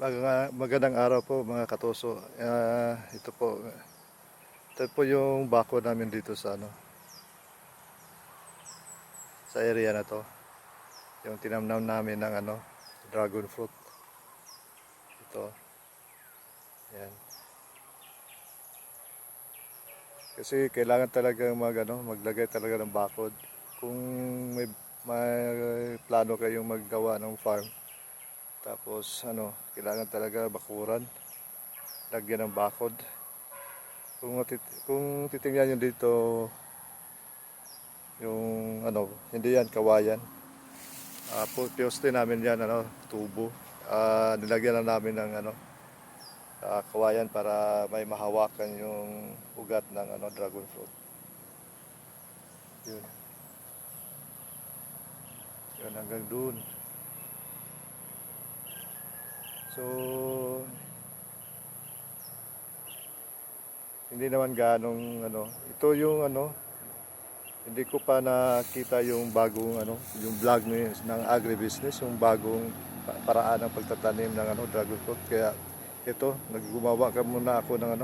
Magandang araw po mga katuso. Ito po yung bako namin dito sa sa area na to. Yung tinamnam namin ng dragon fruit. Ito. Yan. Kasi kailangan talaga maglagay talaga ng bakod. Kung may plano kayong maggawa ng farm, tapos kailangan talaga bakuran, lagyan ng bakod. Kung titingnan nyo dito, yung hindi yan kawayan. Poste namin yan, tubo. Nilagyan na namin ng kawayan para may mahawakan yung ugat ng dragon fruit. Yun. Yun hanggang dun. So, hindi naman ganong ito yung hindi ko pa nakita yung bagong yung vlog ng agribusiness, yung bagong paraan ng pagtatanim ng dragon fruit. Kaya ito, naggumawa ka muna ako ng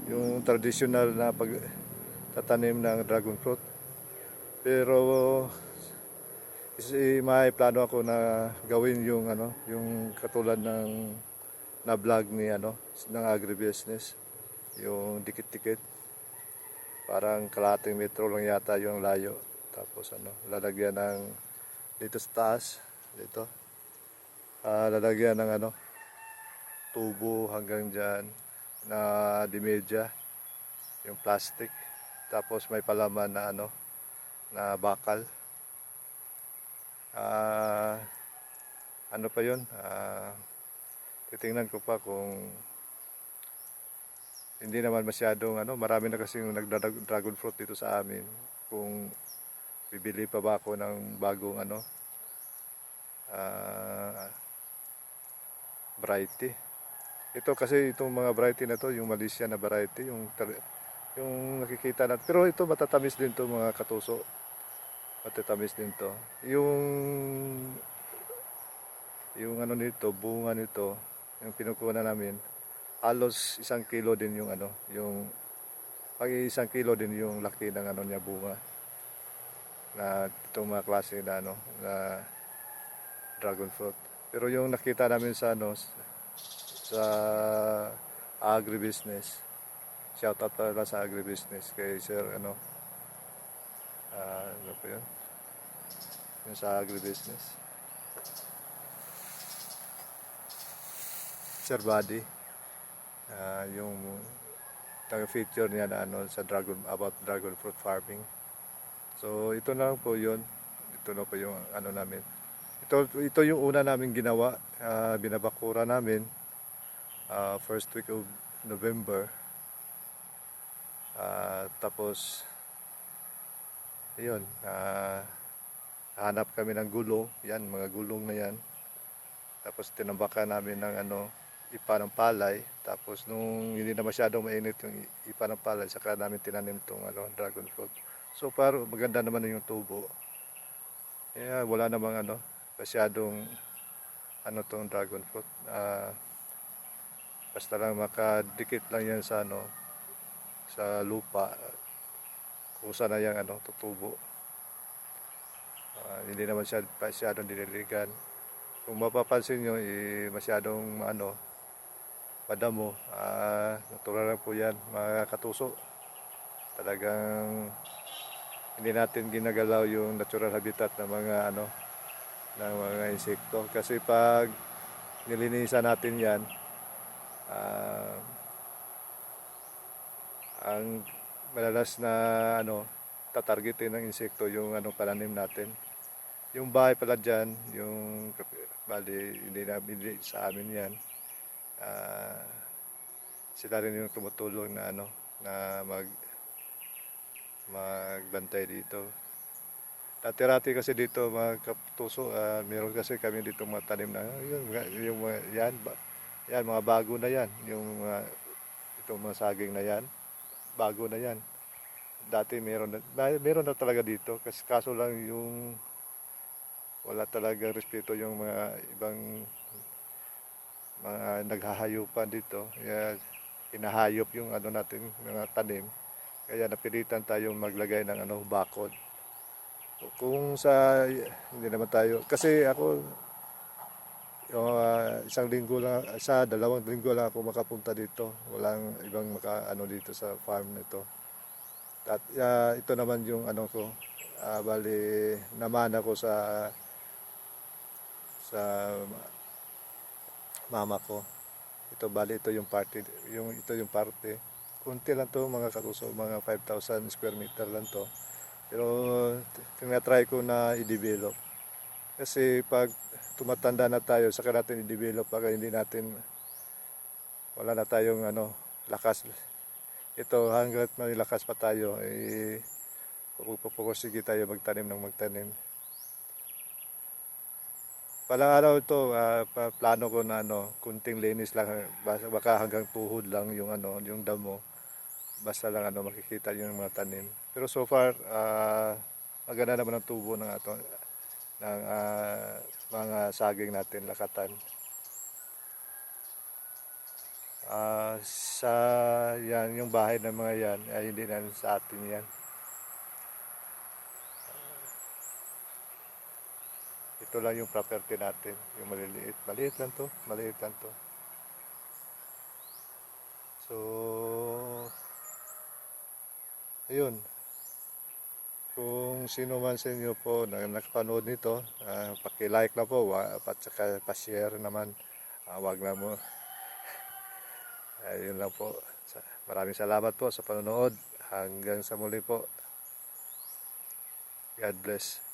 yung traditional na pagtatanim ng dragon fruit. Pero may plano ako na gawin yung yung katulad ng na vlog ng agribusiness, yung dikit-dikit. Parang kalahating metro lang yata yung layo. Tapos lalagyan ng dito sa taas, dito. Lalagyan ng tubo hanggang diyan na dimedya, yung plastic. Tapos may palaman na na bakal. Ano pa 'yun? Titingnan ko pa kung hindi naman masyadong marami na kasi yung nagda-dragon fruit dito sa amin. Kung bibili pa ba ako ng bagong variety. Ito kasi itong mga variety na to, yung Malaysia na variety, yung nakikita natin. Pero ito matatamis din to mga katuso. Matatamis din to. Yung nito, bunga nito, yung kinukuha namin, halos 1 kilo din yung pag 1 kilo din yung laki ng niya bunga na itong mga klase na na dragon fruit. Pero yung nakita namin sa sa agribusiness, shout out pala sa agribusiness kay Sir ano po yun, yung sa agribusiness, Sir Buddy, yung feature niya na sa about dragon fruit farming. So ito na po yun. Ito na po yung namin. Ito yung una namin ginawa. Binabakura namin first week of November. Tapos ayun, hanap kami ng gulong. Yan, mga gulong na yan. Tapos tinambakan namin ng ipa ng palay. Tapos nung hindi na masyadong mainit yung ipa ng palay, saka namin tinanim itong dragon fruit. So parang maganda naman yung tubo. Kaya wala namang masyadong tong dragon fruit. Basta lang makadikit lang yan sa sa lupa. Kusa na yung tutubo. Hindi naman siya masyadong diniligan. Kung mapapansin nyo, masyadong madamo. Natural lang po yan, mga katuso. Talagang hindi natin ginagalaw yung natural habitat ng mga insekto. Kasi pag nilinisan natin yan, ang malalas na tatargetin ng insekto yung pananim natin. Yung bahay pala dyan, yung bali hindi sa amin yan. Sila rin yung tumutulong na na magbantay dito. Dati-rati kasi dito mga katuso, meron kasi kami dito mga tanim na yan mga bago na yan, yung itong mga saging na yan, bago na yan. Dati meron na talaga dito, kasi kaso lang yung wala talagang respeto yung mga ibang mga naghahayupan dito. Kaya hinahayop yung ano natin, mga tanim. Kaya napilitan tayong maglagay ng ano, bakod. Kung sa, hindi naman tayo, kasi ako, yung, isang linggo lang, sa 2 linggo lang ako makapunta dito. Walang ibang ano dito sa farm nito. At ito naman yung ano ko, bali naman ako sa mama ko. Ito bali ito yung parte, ito yung parte. Kunti lang to mga kakuso, mga 5,000 square meter lang to. Pero tinatry ko na i-develop. Kasi pag tumatanda na tayo, saka natin i-develop pag hindi natin, wala na tayong ano, lakas. Ito hanggat may lakas pa tayo, pupursige tayo magtanim ng magtanim. Palang araw ito, plano ko na ano, kunting linis lang, baka hanggang tuhod lang yung ano, yung damo. Basta lang ano, makikita yung mga tanim. Pero so far, maganda naman ang tubo ng ato ng mga saging natin, lakatan. Sa yan, yung bahay ng mga yan, ay hindi na sa atin yan. Ito lang yung property natin, yung maliliit. Maliit lang to, maliit lang to. So, ayun. Kung sino man sa inyo po na nakapanood nito, paki-like na po, at saka pa-share naman. Wag na mo. Ayun lang po. Maraming salamat po sa panonood. Hanggang sa muli po. God bless.